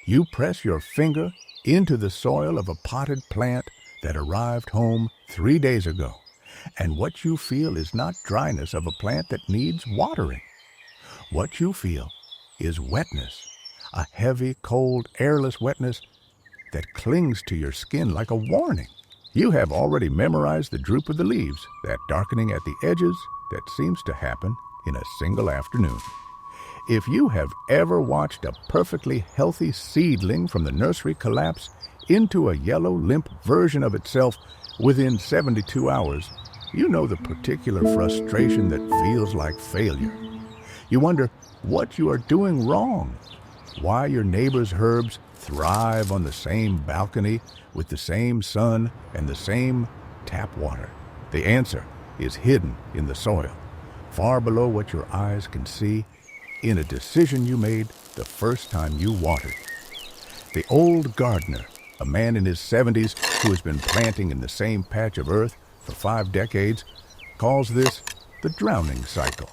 You press your finger into the soil of a potted plant that arrived home 3 days ago, and what you feel is not dryness of a plant that needs watering. What you feel is wetness, a heavy, cold, airless wetness that clings to your skin like a warning. You have already memorized the droop of the leaves, that darkening at the edges that seems to happen in a single afternoon. If you have ever watched a perfectly healthy seedling from the nursery collapse into a yellow, limp version of itself within 72 hours, you know the particular frustration that feels like failure. You wonder what you are doing wrong, why your neighbor's herbs thrive on the same balcony with the same sun and the same tap water. The answer is hidden in the soil, far below what your eyes can see, in a decision you made the first time you watered. The old gardener, a man in his 70s who has been planting in the same patch of earth for 5 decades, calls this the drowning cycle.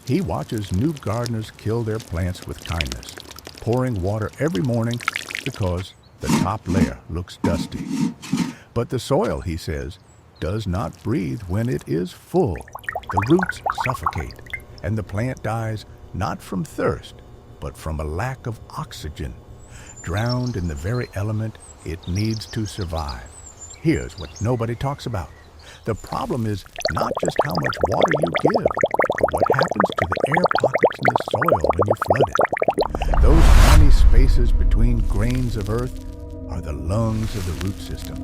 He watches new gardeners kill their plants with kindness, pouring water every morning because the top layer looks dusty. But the soil, he says, does not breathe when it is full. The roots suffocate, and the plant dies not from thirst, but from a lack of oxygen, drowned in the very element it needs to survive. Here's what nobody talks about. The problem is not just how much water you give, but what happens to the air pockets in the soil when you flood it. Those tiny spaces between grains of earth are the lungs of the root system.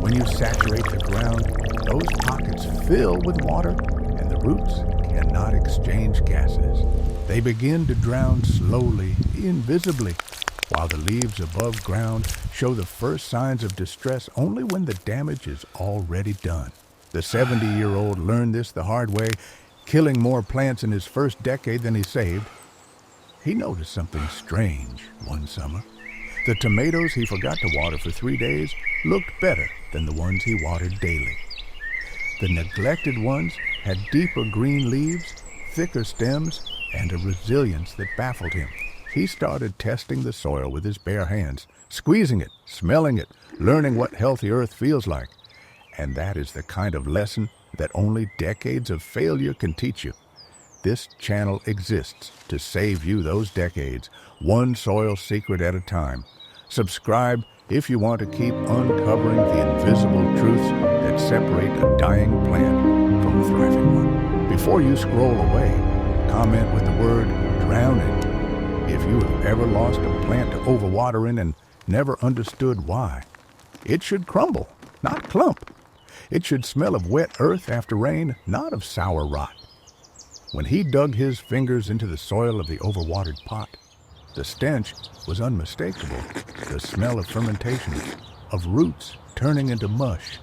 When you saturate the ground, those pockets fill with water, and the roots cannot exchange gases. They begin to drown slowly, invisibly, while the leaves above ground show the first signs of distress only when the damage is already done. The 70-year-old learned this the hard way, killing more plants in his first decade than he saved. He noticed something strange one summer. The tomatoes he forgot to water for 3 days looked better than the ones he watered daily. The neglected ones had deeper green leaves, thicker stems, and a resilience that baffled him. He started testing the soil with his bare hands, squeezing it, smelling it, learning what healthy earth feels like. And that is the kind of lesson that only decades of failure can teach you. This channel exists to save you those decades, one soil secret at a time. Subscribe if you want to keep uncovering the invisible truths that separate a dying plant from a thriving one. Before you scroll away, comment with the word drowning. If you have ever lost a plant to overwatering and never understood why, it should crumble, not clump. It should smell of wet earth after rain, not of sour rot. When he dug his fingers into the soil of the overwatered pot, the stench was unmistakable, the smell of fermentation, of roots turning into mush.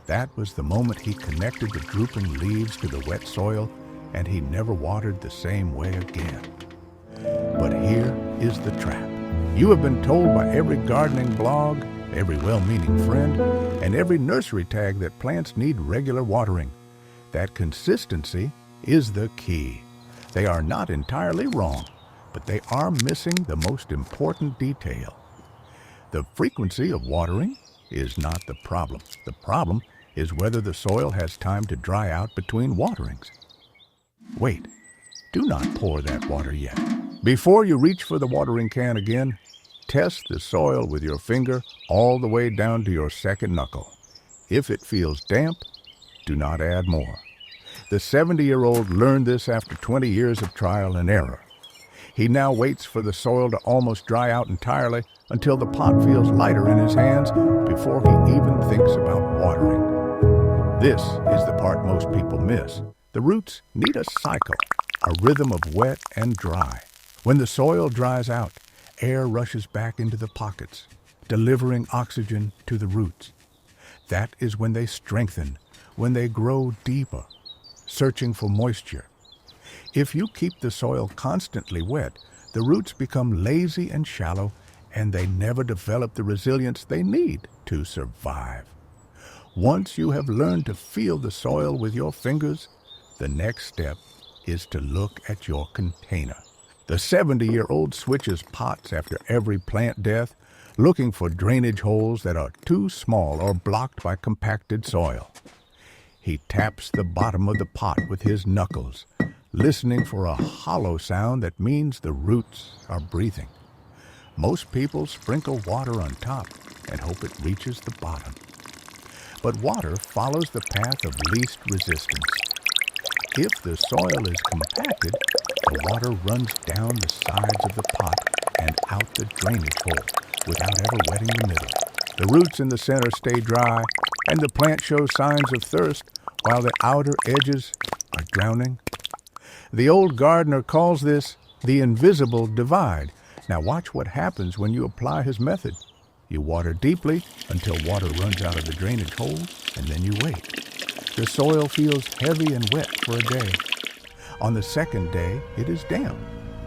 That was the moment he connected the drooping leaves to the wet soil, and he never watered the same way again. But here is the trap. You have been told by every gardening blog, every well-meaning friend, and every nursery tag that plants need regular watering. That consistency is the key. They are not entirely wrong, but they are missing the most important detail. The frequency of watering is not the problem. The problem is whether the soil has time to dry out between waterings. Wait, do not pour that water yet. Before you reach for the watering can again, test the soil with your finger all the way down to your second knuckle. If it feels damp, do not add more. The 70-year-old learned this after 20 years of trial and error. He now waits for the soil to almost dry out entirely until the pot feels lighter in his hands before he even thinks about watering. This is the part most people miss. The roots need a cycle, a rhythm of wet and dry. When the soil dries out, air rushes back into the pockets, delivering oxygen to the roots. That is when they strengthen, when they grow deeper, searching for moisture. If you keep the soil constantly wet, the roots become lazy and shallow, and they never develop the resilience they need to survive. Once you have learned to feel the soil with your fingers, the next step is to look at your container. The 70-year-old switches pots after every plant death, looking for drainage holes that are too small or blocked by compacted soil. He taps the bottom of the pot with his knuckles, listening for a hollow sound that means the roots are breathing. Most people sprinkle water on top and hope it reaches the bottom. But water follows the path of least resistance. If the soil is compacted, the water runs down the sides of the pot and out the drainage hole without ever wetting the middle. The roots in the center stay dry, and the plant shows signs of thirst while the outer edges are drowning. The old gardener calls this the invisible divide. Now watch what happens when you apply his method. You water deeply until water runs out of the drainage hole, and then you wait. The soil feels heavy and wet for a day. On the second day, it is damp.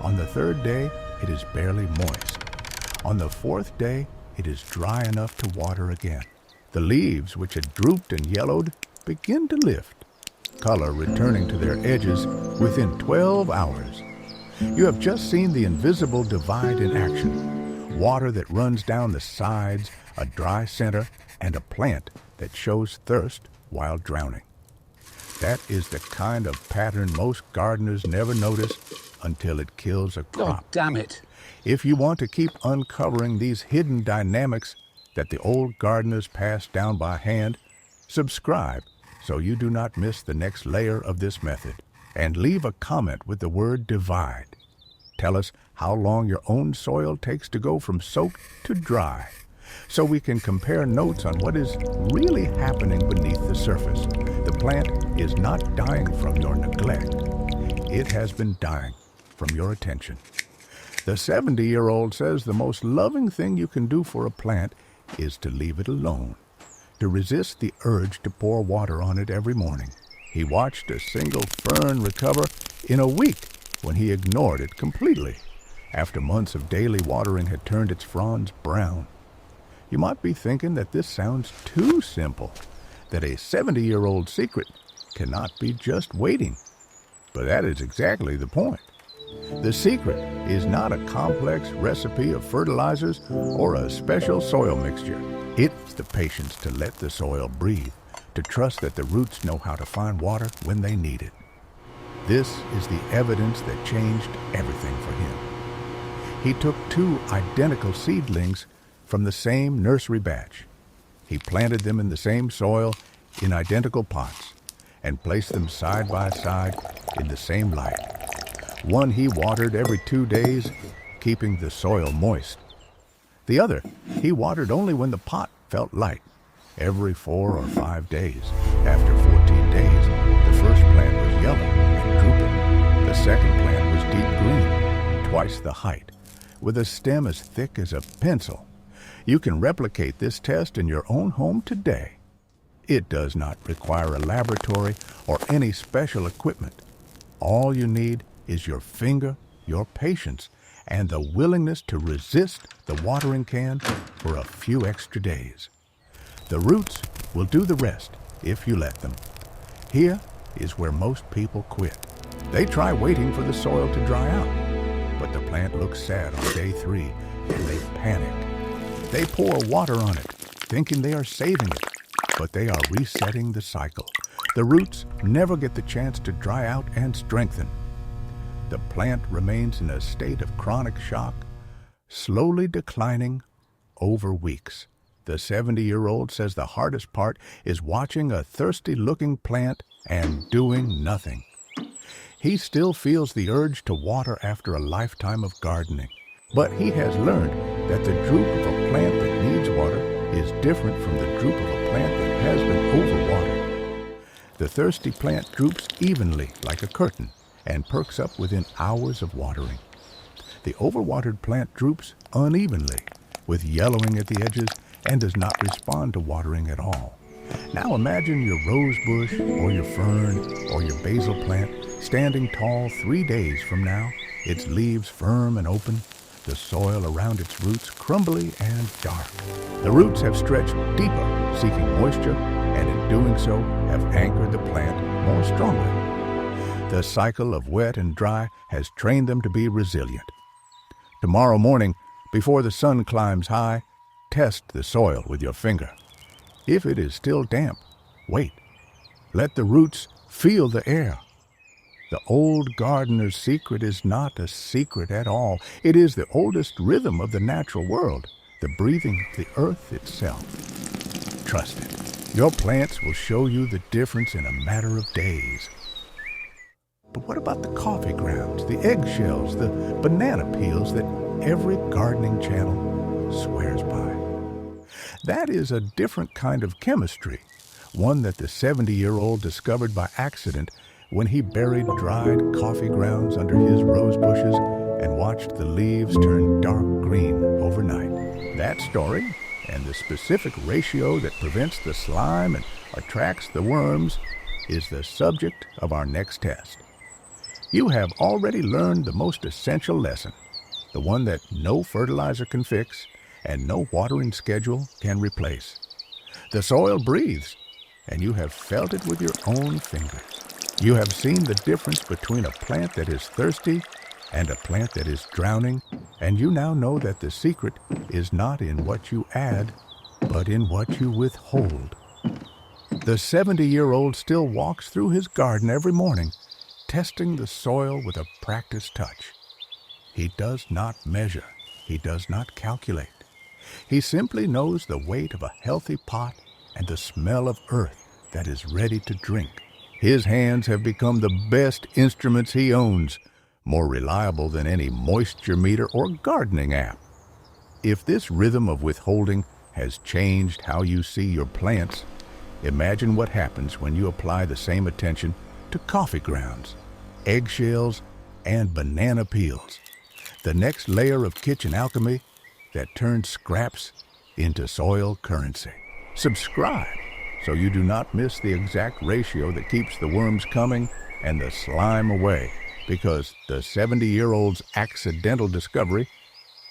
On the third day, it is barely moist. On the fourth day, it is dry enough to water again. The leaves, which had drooped and yellowed, begin to lift, color returning to their edges within 12 hours. You have just seen the invisible divide in action. Water that runs down the sides, a dry center, and a plant that shows thirst while drowning. That is the kind of pattern most gardeners never notice until it kills a crop. Oh, damn it. If you want to keep uncovering these hidden dynamics that the old gardeners passed down by hand, subscribe so you do not miss the next layer of this method. And leave a comment with the word divide. Tell us how long your own soil takes to go from soaked to dry, so we can compare notes on what is really happening beneath the surface. The plant is not dying from your neglect. It has been dying from your attention. The 70-year-old says the most loving thing you can do for a plant is to leave it alone, to resist the urge to pour water on it every morning. He watched a single fern recover in a week when he ignored it completely, after months of daily watering had turned its fronds brown. You might be thinking that this sounds too simple, that a 70-year-old secret cannot be just waiting. But that is exactly the point. The secret is not a complex recipe of fertilizers or a special soil mixture. It's the patience to let the soil breathe, to trust that the roots know how to find water when they need it. This is the evidence that changed everything for him. He took 2 identical seedlings from the same nursery batch. He planted them in the same soil in identical pots and placed them side by side in the same light. One he watered every 2 days, keeping the soil moist. The other he watered only when the pot felt light, every 4 or 5 days. After 14 days, the first plant was yellow and drooping. The second plant was deep green, twice the height, with a stem as thick as a pencil. You can replicate this test in your own home today. It does not require a laboratory or any special equipment. All you need is your finger, your patience, and the willingness to resist the watering can for a few extra days. The roots will do the rest if you let them. Here is where most people quit. They try waiting for the soil to dry out, but the plant looks sad on day 3, and they panic. They pour water on it, thinking they are saving it, but they are resetting the cycle. The roots never get the chance to dry out and strengthen. The plant remains in a state of chronic shock, slowly declining over weeks. The 70-year-old says the hardest part is watching a thirsty-looking plant and doing nothing. He still feels the urge to water after a lifetime of gardening, but he has learned that the droop of a plant that needs water is different from the droop of a plant that has been overwatered. The thirsty plant droops evenly like a curtain and perks up within hours of watering. The overwatered plant droops unevenly, with yellowing at the edges, and does not respond to watering at all. Now imagine your rose bush or your fern or your basil plant standing tall 3 days from now, its leaves firm and open, the soil around its roots crumbly and dark. The roots have stretched deeper, seeking moisture, and in doing so have anchored the plant more strongly. The cycle of wet and dry has trained them to be resilient. Tomorrow morning, before the sun climbs high, test the soil with your finger. If it is still damp, wait. Let the roots feel the air. The old gardener's secret is not a secret at all. It is the oldest rhythm of the natural world, the breathing of the earth itself. Trust it. Your plants will show you the difference in a matter of days. But what about the coffee grounds, the eggshells, the banana peels that every gardening channel swears by? That is a different kind of chemistry, one that the 70-year-old discovered by accident when he buried dried coffee grounds under his rose bushes and watched the leaves turn dark green overnight. That story, and the specific ratio that prevents the slime and attracts the worms, is the subject of our next test. You have already learned the most essential lesson, the one that no fertilizer can fix and no watering schedule can replace. The soil breathes, and you have felt it with your own fingers. You have seen the difference between a plant that is thirsty and a plant that is drowning, and you now know that the secret is not in what you add, but in what you withhold. The 70-year-old still walks through his garden every morning, testing the soil with a practiced touch. He does not measure. He does not calculate. He simply knows the weight of a healthy pot and the smell of earth that is ready to drink. His hands have become the best instruments he owns, more reliable than any moisture meter or gardening app. If this rhythm of withholding has changed how you see your plants, imagine what happens when you apply the same attention to coffee grounds, eggshells, and banana peels. The next layer of kitchen alchemy that turns scraps into soil currency. Subscribe so you do not miss the exact ratio that keeps the worms coming and the slime away, because the 70-year-old's accidental discovery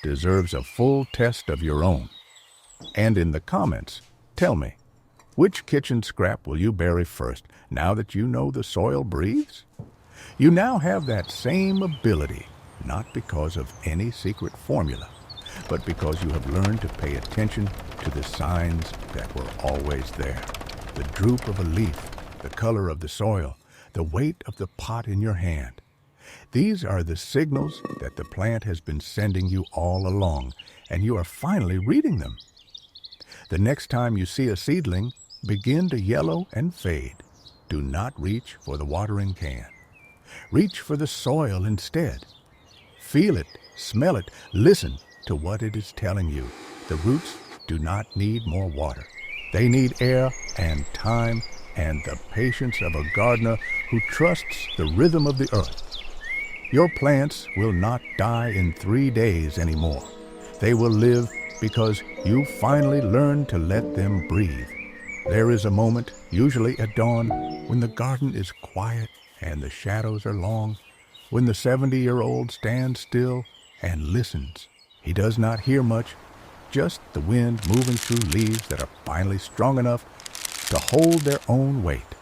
deserves a full test of your own. And in the comments, tell me, which kitchen scrap will you bury first, now that you know the soil breathes? You now have that same ability, not because of any secret formula, but because you have learned to pay attention to the signs that were always there. The droop of a leaf, the color of the soil, the weight of the pot in your hand. These are the signals that the plant has been sending you all along, and you are finally reading them. The next time you see a seedling begin to yellow and fade, do not reach for the watering can. Reach for the soil instead. Feel it, smell it, listen to what it is telling you. The roots do not need more water. They need air and time and the patience of a gardener who trusts the rhythm of the earth. Your plants will not die in 3 days anymore. They will live because you finally learned to let them breathe. There is a moment, usually at dawn, when the garden is quiet and the shadows are long, when the 70-year-old stands still and listens. He does not hear much, just the wind moving through leaves that are finally strong enough to hold their own weight.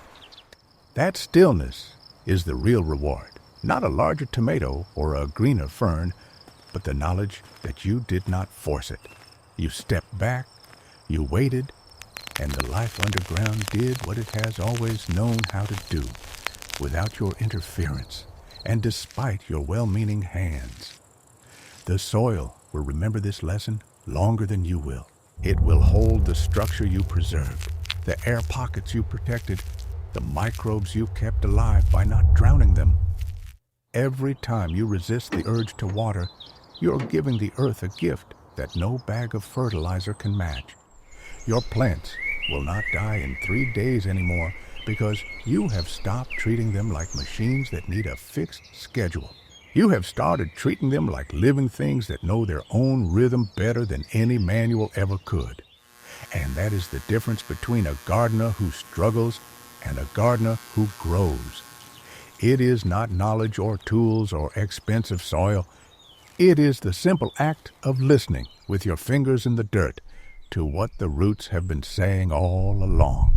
That stillness is the real reward, not a larger tomato or a greener fern, but the knowledge that you did not force it. You stepped back, you waited, and the life underground did what it has always known how to do, without your interference and despite your well-meaning hands. The soil will remember this lesson longer than you will. It will hold the structure you preserved, the air pockets you protected, the microbes you kept alive by not drowning them. Every time you resist the urge to water, you're giving the earth a gift that no bag of fertilizer can match. Your plants will not die in 3 days anymore because you have stopped treating them like machines that need a fixed schedule. You have started treating them like living things that know their own rhythm better than any manual ever could. And that is the difference between a gardener who struggles and a gardener who grows. It is not knowledge or tools or expensive soil. It is the simple act of listening with your fingers in the dirt to what the roots have been saying all along.